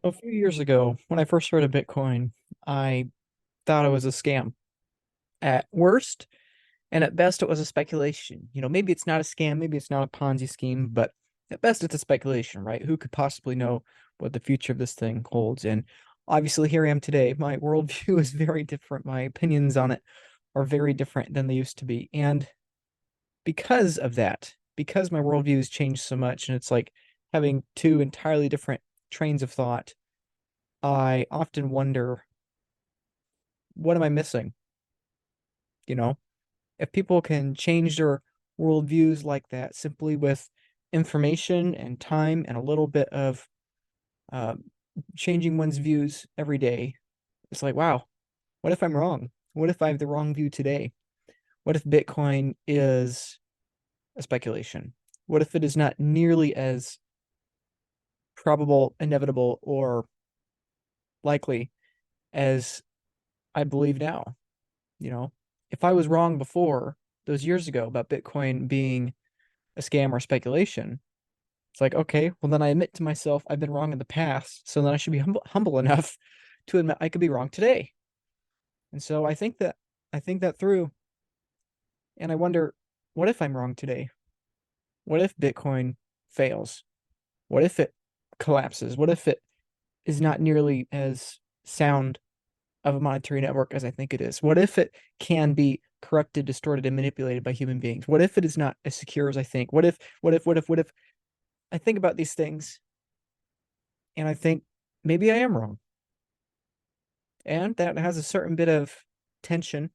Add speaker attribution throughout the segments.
Speaker 1: A few years ago, when I first heard of Bitcoin, I thought it was a scam at worst, and at best, it was a speculation. Maybe it's not a scam, maybe it's not a Ponzi scheme, but at best, it's a speculation, right? Who could possibly know what the future of this thing holds? And obviously, here I am today. My worldview is very different. My opinions on it are very different than they used to be. And because of that, because my worldview has changed so much, and it's like having two entirely different trains of thought, I often wonder, what am I missing? You know, if people can change their worldviews like that simply with information and time and a little bit of uh, changing one's views every day, it's like, wow, what if I'm wrong? What if I have the wrong view today? What if Bitcoin is a speculation? What if it is not nearly as probable, inevitable, or likely as I believe now? You know, if I was wrong before those years ago about Bitcoin being a scam or speculation, it's like, okay, well, then I admit to myself I've been wrong in the past. So then I should be humble enough to admit I could be wrong today. And so I think that through, and I wonder, what if I'm wrong today? What if Bitcoin fails? What if it collapses? What if it is not nearly as sound of a monetary network as I think it is? What if it can be corrupted, distorted, and manipulated by human beings? What if it is not as secure as I think? What if I think about these things and I think maybe I am wrong? And that has a certain bit of tension,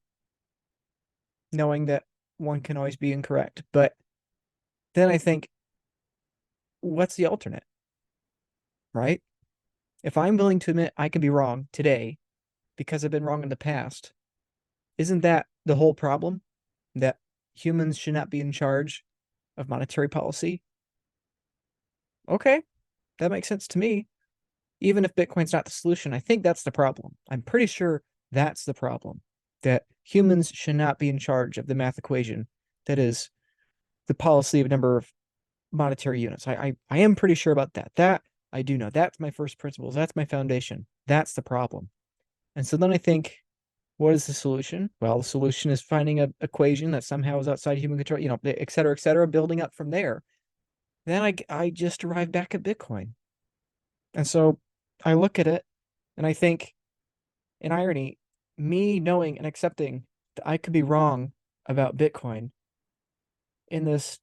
Speaker 1: knowing that one can always be incorrect. But then I think, what's the alternate, right? If I'm willing to admit I can be wrong today because I've been wrong in the past, isn't that the whole problem? That humans should not be in charge of monetary policy? Okay, that makes sense to me. Even if Bitcoin's not the solution, I think that's the problem. I'm pretty sure that's the problem. That humans should not be in charge of the math equation that is the policy of number of monetary units. I am pretty sure about that. That I do know. That's my first principles. That's my foundation. That's the problem. And so then I think, what is the solution? Well, the solution is finding an equation that somehow is outside human control, et cetera, building up from there. Then I just arrive back at Bitcoin. And so I look at it and I think, in irony, me knowing and accepting that I could be wrong about Bitcoin in this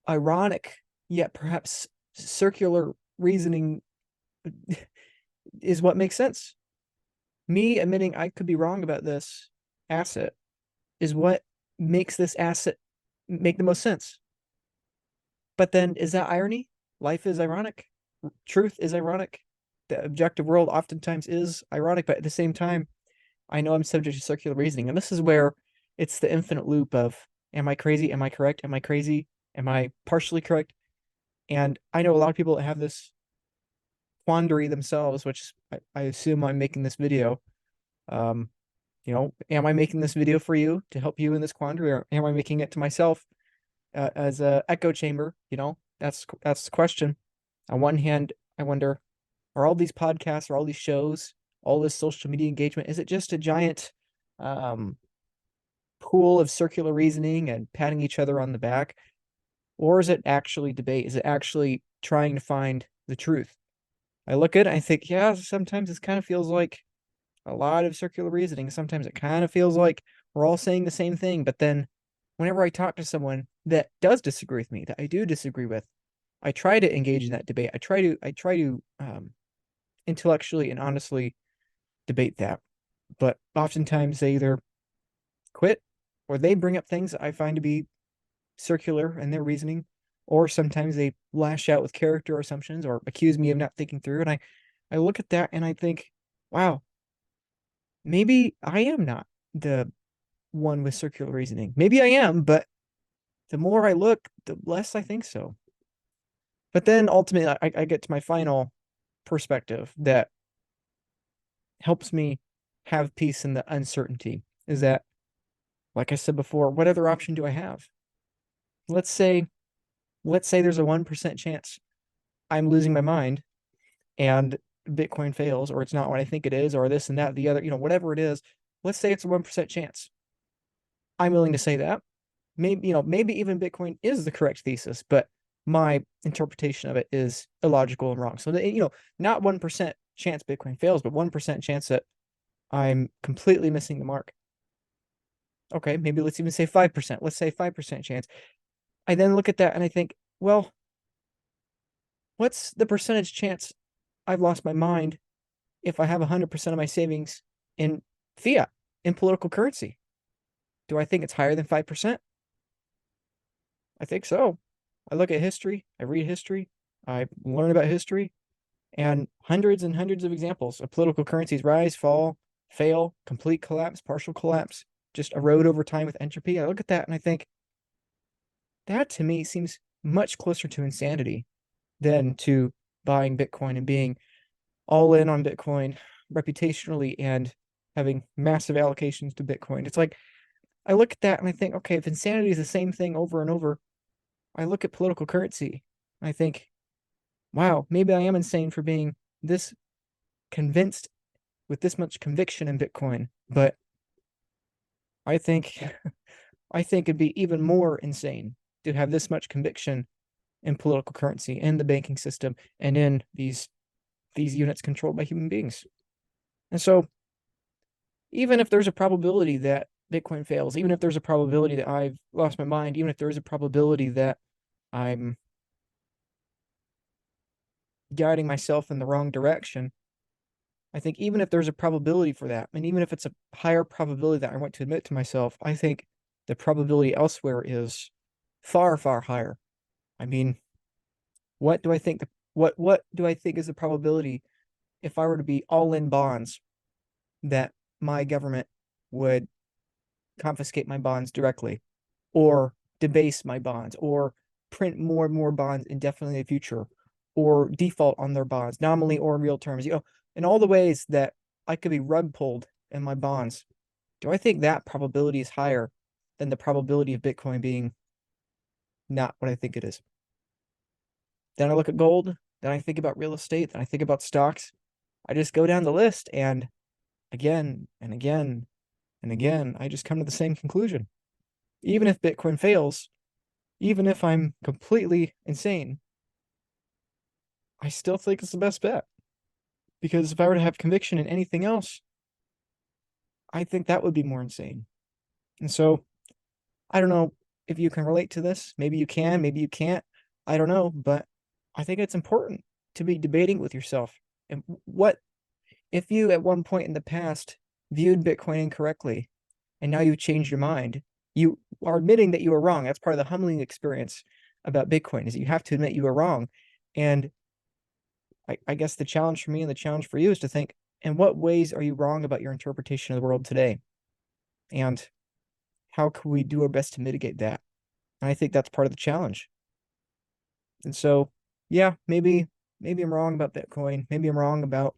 Speaker 1: ironic yet perhaps circular reasoning is what makes sense. Me admitting I could be wrong about this asset is what makes this asset make the most sense. But then, is that irony? Life is ironic. Truth is ironic. The objective world oftentimes is ironic, but at the same time, I know I'm subject to circular reasoning. And this is where it's the infinite loop of, am I crazy? Am I correct? Am I crazy? Am I partially correct? And I know a lot of people that have this quandary themselves, which I assume I'm making this video. Um, am I making this video for you to help you in this quandary, or am I making it to myself as a echo chamber? That's the question. On one hand, I wonder, are all these podcasts, are all these shows, all this social media engagement, is it just a giant um, pool of circular reasoning and patting each other on the back? Or is it actually debate? Is it actually trying to find the truth? I look at it, I think, yeah, sometimes it kind of feels like a lot of circular reasoning. Sometimes it kind of feels like we're all saying the same thing. But then whenever I talk to someone that does disagree with me, that I do disagree with, I try to engage in that debate. I try to intellectually and honestly debate that. But oftentimes they either quit or they bring up things that I find to be circular in their reasoning, or sometimes they lash out with character assumptions or accuse me of not thinking through. And I look at that and I think, wow, maybe I am not the one with circular reasoning. Maybe I am, but the more I look, the less I think so. But then ultimately, I get to my final perspective that helps me have peace in the uncertainty is that, like I said before, what other option do I have? Let's say, let's say there's a 1% chance I'm losing my mind and Bitcoin fails, or it's not what I think it is, or this and that, the other, whatever it is, let's say it's a 1% chance. I'm willing to say that. Maybe even Bitcoin is the correct thesis, but my interpretation of it is illogical and wrong. So, not 1% chance Bitcoin fails, but 1% chance that I'm completely missing the mark. Okay, maybe let's even say 5%. Let's say 5% chance. I then look at that and I think, well, what's the percentage chance I've lost my mind if I have 100% of my savings in fiat, in political currency? Do I think it's higher than 5%? I think so. I look at history, I read history, I learn about history, and hundreds of examples of political currencies rise, fall, fail, complete collapse, partial collapse, just erode over time with entropy. I look at that and I think that to me seems much closer to insanity than to buying Bitcoin and being all in on Bitcoin reputationally and having massive allocations to Bitcoin. It's like I look at that and I think, okay, if insanity is the same thing over and over, I look at political currency and I think, wow, maybe I am insane for being this convinced with this much conviction in Bitcoin. But I think I think it'd be even more insane to have this much conviction in political currency, in the banking system, and in these units controlled by human beings. And so even if there's a probability that Bitcoin fails, even if there's a probability that I've lost my mind, even if there's a probability that I'm guiding myself in the wrong direction, I think even if there's a probability for that, and even if it's a higher probability that I want to admit to myself, I think the probability elsewhere is far, far higher. I mean, what do I think what do I think is the probability if I were to be all in bonds that my government would confiscate my bonds directly or debase my bonds or print more and more bonds indefinitely in the future or default on their bonds, nominally or in real terms, in all the ways that I could be rug pulled in my bonds. Do I think that probability is higher than the probability of Bitcoin being not what I think it is? Then I look at gold, then I think about real estate, then I think about stocks. I just go down the list and again and again and again, I just come to the same conclusion. Even if Bitcoin fails, even if I'm completely insane, I still think it's the best bet. Because if I were to have conviction in anything else, I think that would be more insane. And so I don't know if you can relate to this. Maybe you can, maybe you can't. I don't know, but I think it's important to be debating with yourself. And what if you at one point in the past viewed Bitcoin incorrectly and now you've changed your mind? You are admitting that you were wrong. That's part of the humbling experience about Bitcoin is you have to admit you were wrong. And I guess the challenge for me and the challenge for you is to think, in what ways are you wrong about your interpretation of the world today? And how can we do our best to mitigate that? And I think that's part of the challenge. And so, yeah, maybe I'm wrong about Bitcoin. Maybe I'm wrong about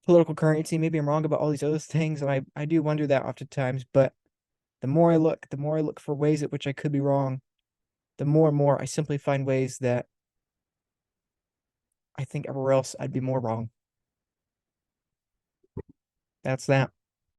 Speaker 1: political currency. Maybe I'm wrong about all these other things. And I do wonder that oftentimes. But the more I look for ways at which I could be wrong, the more and more I simply find ways that I think everywhere else I'd be more wrong. That's that.